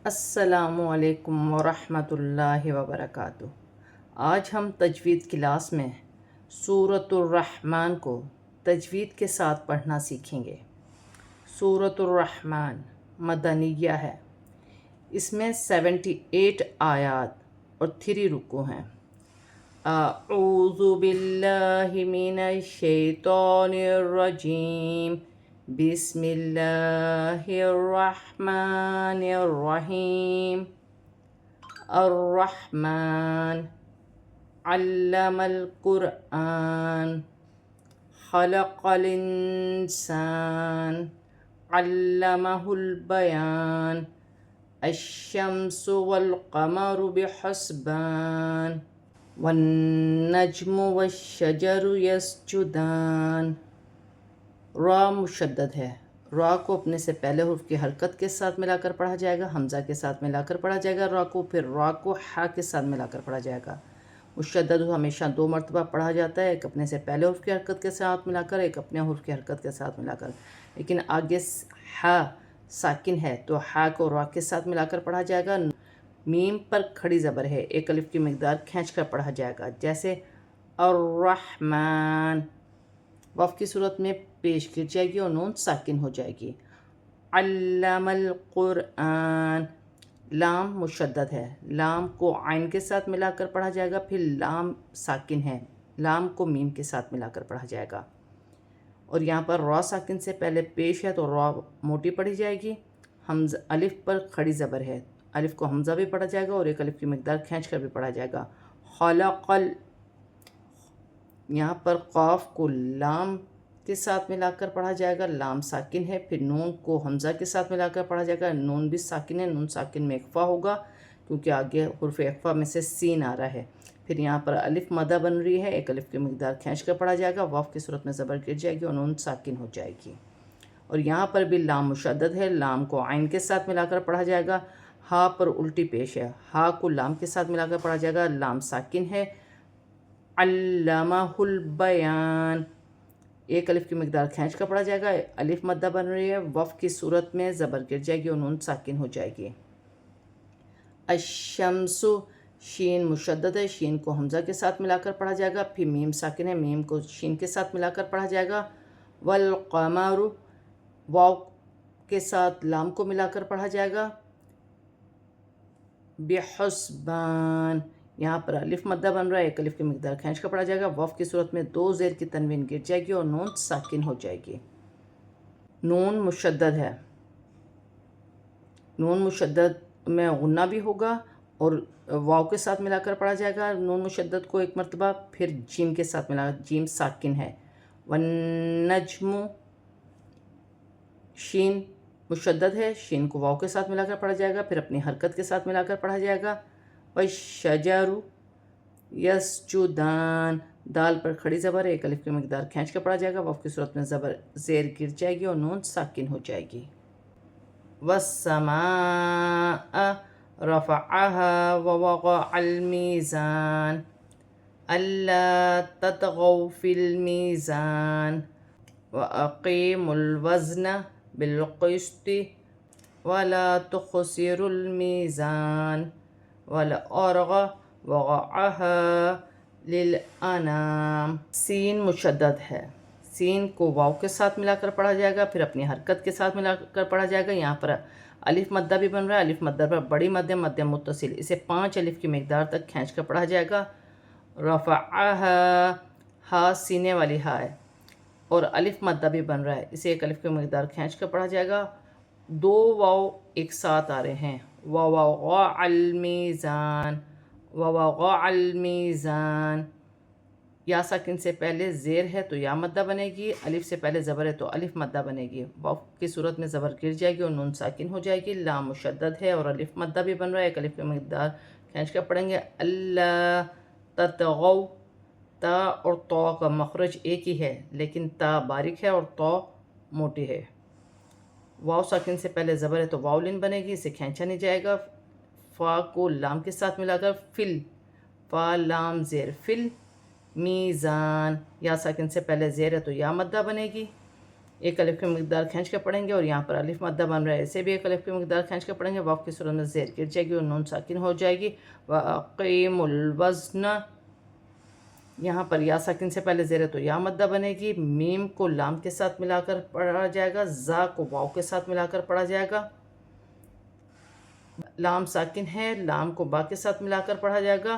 السلام علیکم ورحمۃ اللہ وبرکاتہ۔ آج ہم تجوید کلاس میں سورۃ الرحمن کو تجوید کے ساتھ پڑھنا سیکھیں گے۔ سورۃ الرحمن مدنیہ ہے۔ اس میں 78 آیات اور 3 رکوع ہیں۔ اعوذ باللہ من الشیطان الرجیم، بسم اللہ الرحمن الرحیم۔ الرحمن علم القرآن، خلق الانسان، علمہ البیان، الشمس والقمر بحسبان، والنجم والشجر یسجدان۔ را مشدد ہے۔ را کو اپنے سے پہلے حرف کی حرکت کے ساتھ ملا کر پڑھا جائے گا، حمزہ کے ساتھ ملا کر پڑھا جائے گا را کو، پھر را کو ہا کے ساتھ ملا کر پڑھا جائے گا۔ مشدد ہمیشہ 2 مرتبہ پڑھا جاتا ہے، ایک اپنے سے پہلے حرف کی حرکت کے ساتھ ملا کر، ایک اپنے حرف کی حرکت کے ساتھ ملا کر، لیکن آگے ہا ساکن ہے تو ہا کو را کے ساتھ ملا کر پڑھا جائے گا۔ میم پر کھڑی زبر ہے، ایک الف کی مقدار کھینچ کر پڑھا جائے گا، جیسے الرحمن۔ وف کی صورت میں پیش گر جائے گی اور نون ساکن ہو جائے گی۔ علم القرآن، لام مشدد ہے، لام کو عین کے ساتھ ملا کر پڑھا جائے گا، پھر لام ساکن ہے، لام کو میم کے ساتھ ملا کر پڑھا جائے گا۔ اور یہاں پر را ساکن سے پہلے پیش ہے تو را موٹی پڑھی جائے گی، الف پر کھڑی زبر ہے، الف کو حمزہ بھی پڑھا جائے گا اور ایک الف کی مقدار کھینچ کر بھی پڑھا جائے گا۔ خلق یہاں پر قاف کو لام کے ساتھ ملا کر پڑھا جائے گا، لام ساکن ہے، پھر نون کو حمزہ کے ساتھ ملا کر پڑھا جائے گا، نون بھی ساکن ہے، نون ساکن میں اخفا ہوگا کیونکہ آگے حرف اخفا میں سے سین آ رہا ہے۔ پھر یہاں پر الف مدہ بن رہی ہے، ایک الف کی مقدار کھینچ کر پڑھا جائے گا، واف کی صورت میں زبر گر جائے گی اور نون ساکن ہو جائے گی۔ اور یہاں پر بھی لام مشدد ہے، لام کو عین کے ساتھ ملا کر پڑھا جائے گا، ہا پر الٹی پیش ہے، ہا کو لام کے ساتھ ملا کر پڑھا جائے گا، لام ساکن ہے، علمہ البیان، ایک الف کی مقدار کھینچ کر پڑھا جائے گا، الف مدہ بن رہی ہے، وف کی صورت میں زبر گر جائے گی اور نون ساکن ہو جائے گی۔ الشمس، شین مشدد ہے، شین کو حمزہ کے ساتھ ملا کر پڑھا جائے گا، پھر میم ساکن ہے، میم کو شین کے ساتھ ملا کر پڑھا جائے گا۔ والقمر، واو کے ساتھ لام کو ملا کر پڑھا جائے گا۔ بحسبان، یہاں پر الف مدہ بن رہا ہے، ایک الف کی مقدار کھینچ کر پڑھا جائے گا، وف کی صورت میں 2 زیر کی تنوین گر جائے گی اور نون ساکن ہو جائے گی۔ نون مشدد ہے، نون مشدد میں غنہ بھی ہوگا اور واو کے ساتھ ملا کر پڑھا جائے گا نون مشدد کو ایک مرتبہ، پھر جیم کے ساتھ ملا، جیم ساکن ہے۔ والنجم، شین مشدد ہے، شین کو واو کے ساتھ ملا کر پڑھا جائے گا، پھر اپنی حرکت کے ساتھ ملا کر پڑھا جائے گا۔ والشجر یسجدان، دال پر کھڑی زبر ہے، ایک الف کی مقدار کھینچ کر پڑھا جائے گا، واو کی صورت میں زبر زیر گر جائے گی اور نون ساکن ہو جائے گی۔ والسماء رفعها ووضع الميزان، ألا تطغوا في الميزان، وأقيموا الوزن بالقسط ولا تخسروا الميزان، والأرض وضعها للأنام۔ سین مشدد ہے، سین کو واو کے ساتھ ملا کر پڑھا جائے گا، پھر اپنی حرکت کے ساتھ ملا کر پڑھا جائے گا۔ یہاں پر الف مدہ بھی بن رہا ہے، الف مدہ پر بڑی مدہ، مدہ متصل، اسے 5 الف کی مقدار تک کھینچ کر پڑھا جائے گا۔ رفعها، ہا سینے والی ہا ہے اور الف مدہ بھی بن رہا ہے، اسے ایک الف کی مقدار کھینچ کر پڑھا جائے گا۔ 2 واو ایک ساتھ آ رہے ہیں، ووضع المیزان، ووضع المیزان، یا ساکن سے پہلے زیر ہے تو یا مدہ بنے گی، الف سے پہلے زبر ہے تو الف مدہ بنے گی، واو کی صورت میں زبر گر جائے گی اور نون ساکن ہو جائے گی۔ لام مشدد ہے اور الف مدہ بھی بن رہا ہے، ایک الف کی مقدار کھینچ کر پڑھیں گے۔ اللہ تطغوا، تا اور طا کا مخرج ایک ہی ہے لیکن تا باریک ہے اور طا موٹی ہے۔ واو ساکن سے پہلے زبر ہے تو واو لین بنے گی، اسے کھینچا نہیں جائے گا۔ فا کو لام کے ساتھ ملا کر فل، فا لام زیر، فل میزان، یا ساکن سے پہلے زیر ہے تو یا مدہ بنے گی، ایک الف کی مقدار کھینچ کے پڑھیں گے اور یہاں پر الف مدہ بن رہا ہے، اسے بھی ایک الف کی مقدار کھینچ کے پڑھیں گے، واو کی صورت میں زیر گر جائے گی اور نون ساکن ہو جائے گی۔ وَأَقِيمُوا الْوَزْنَ، یہاں پر یا ساکن سے پہلے زیر ہے تو یا مدہ بنے گی، میم کو لام کے ساتھ ملا کر پڑھا جائے گا، زا کو واو کے ساتھ ملا کر پڑھا جائے گا، لام ساکن ہے، لام کو با کے ساتھ ملا کر پڑھا جائے گا۔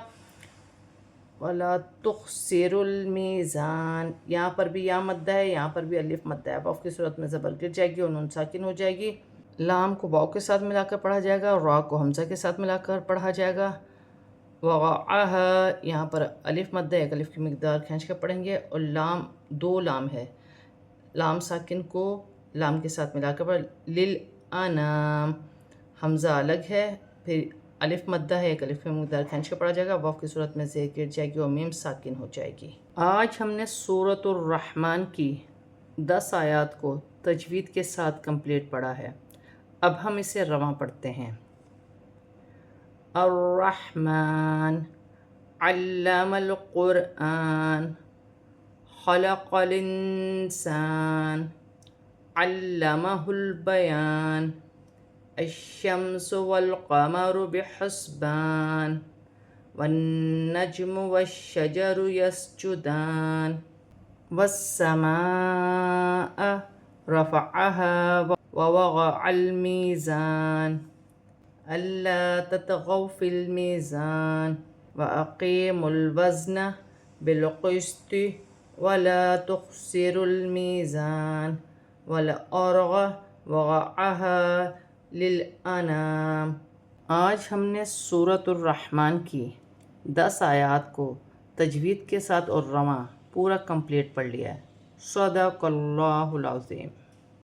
وَلَا تُخْسِرُوا الْمِيزَانَ، یہاں پر بھی یا مدہ ہے، یہاں پر بھی الف مدہ ہے، واو کی صورت میں زبر گر جائے گی اور نون ساکن ہو جائے گی، لام کو واو کے ساتھ ملا کر پڑھا جائے گا، را کو حمزہ کے ساتھ ملا کر پڑھا جائے گا۔ وَغَعَّهَا، یہاں پر الف مدہ ہے، ایک الف کی مقدار کھینچ کے پڑھیں گے اور لام دو لام ہے، لام ساکن کو لام کے ساتھ ملا کر لِلْأَنَامِ، حمزہ الگ ہے، پھر الف مدہ ہے، ایک الف کی مقدار کھینچ کے پڑھا جائے گا، واو کی صورت میں زیر گر جائے گی اور میم ساکن ہو جائے گی۔ آج ہم نے سورۃ الرحمن کی 10 آیات کو تجوید کے ساتھ کمپلیٹ پڑھا ہے، اب ہم اسے رواں پڑھتے ہیں۔ الرحمن علم القرآن خلق الانسان علمہ البیان الشمس والقمر بحسبان والنجم والشجر يسجدان والسماء رفعها ووضع الميزان ألا تطغوا في الميزان وأقيموا الوزن بالقسط ولا تخسروا الميزان والأرض وضعها للأنام۔ آج ہم نے سورۃ الرحمن کی 10 آیات کو تجوید کے ساتھ اور رواں پورا کمپلیٹ پڑھ لیا ہے۔ صدق اللہ العظیم۔